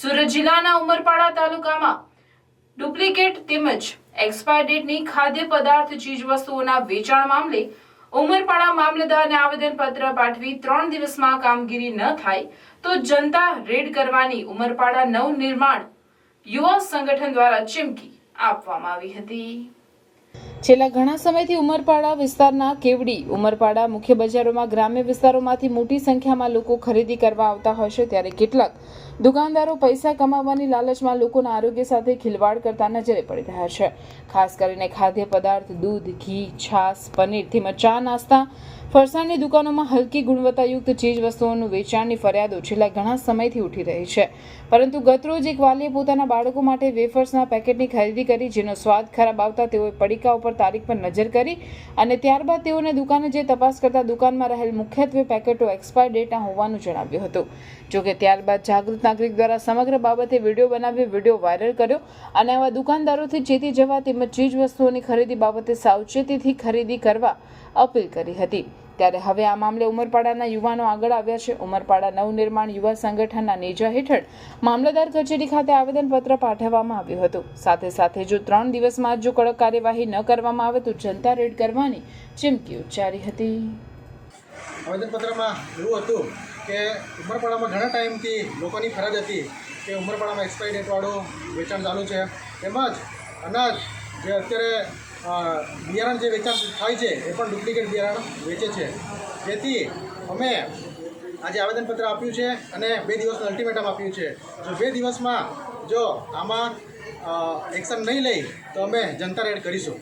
સુરત જિલ્લાના ઉમરપાડા તાલુકામાં ડુપ્લિકેટ તેમજ એક્સપાયર ડેટની ખાદ્ય પદાર્થ ચીજવસ્તુઓના વેચાણ મામલે ઉમરપાડા મામલતદારને આવેદનપત્ર પાઠવી 3 દિવસમાં કામગીરી ન થાય તો જનતા રેડ કરવાની ઉમરપાડા નવનિર્માણ યુવા સંગઠન દ્વારા ચીમકી આપવામાં આવી હતી। છેલ્લા ઘણા સમયથી ઉમરપાડા વિસ્તારના કેવડી ઉમરપાડા મુખ્ય બજારોમાં ગ્રામ્ય વિસ્તારોમાંથી મોટી સંખ્યામાં લોકો ખરીદી કરવા આવતા હોય છે, ત્યારે કેટલાક દુકાનદારો પૈસા કમાવવાની લાલચમાં લોકોના આરોગ્ય સાથે ખિલવાડ કરતા નજરે પડી રહ્યા છે। ખાસ કરીને ખાદ્ય પદાર્થ, દૂધ, ઘી, છાશ, પનીર તેમજ ચા, નાસ્તા, ફરસાણની દુકાનોમાં હલકી ગુણવત્તાયુક્ત ચીજ વસ્તુઓનું વેચાણની ફરિયાદો છેલ્લા ઘણા સમયથી ઉઠી રહી છે, પરંતુ ગતરોજ એક વાલીએ પોતાના બાળકો માટે વેફર્સના પેકેટની ખરીદી કરી, જેનો સ્વાદ ખરાબ આવતા તેઓએ પડીકા ઉપર તારીખ પર નજર કરી અને ત્યારબાદ તેઓને દુકાને જઈ તપાસ કરતા દુકાનમાં રહેલ મુખ્યત્વે પેકેટો એક્સપાયર ડેટના હોવાનું જણાવ્યું હતું। જોકે ત્યારબાદ જાગૃત નાગરિક દ્વારા સમગ્ર બાબતે વિડીયો બનાવી વિડીયો વાયરલ કર્યો અને આવા દુકાનદારોથી ચેતી જવા તેમજ ચીજ વસ્તુઓની ખરીદી બાબતે સાવચેતીથી ખરીદી કરવા અપીલ કરી હતી। ત્યારે હવે આ મામલે ઉમરપાડાના યુવાનો આગળ આવ્યા છે। ઉમરપાડા નવનિર્માણ યુવા સંગઠનના નેજા હેઠળ મામલતદાર કચેરી ખાતે આવેદનપત્ર પાઠવવામાં આવ્યું હતું। સાથે સાથે જો 3 દિવસમાં જો કડક કાર્યવાહી ન કરવામાં આવે તો જનતા રેડ કરવાની ચીમકી ઉચ્ચારી હતી। આવેદનપત્રમાં એવું હતું કે ઉમરપાડામાં ઘણા ટાઈમથી લોકોની ફરજ હતી કે ઉમરપાડામાં એક્સપાયરી ડેટવાળું વેચાણ ચાલુ છે, તેમજ અનાજ જે અત્યારે બિયારણ જે વેચાણ થાય છે એ પણ ડુપ્લિકેટ બિયારણ વેચે છે। જેથી અમે આજે આવેદનપત્ર આપ્યું છે અને 2 દિવસનું અલ્ટિમેટમ આપ્યું છે। જો 2 દિવસમાં જો આમાં એક્શન નહીં લઈ તો અમે જનતા રેડ કરીશું।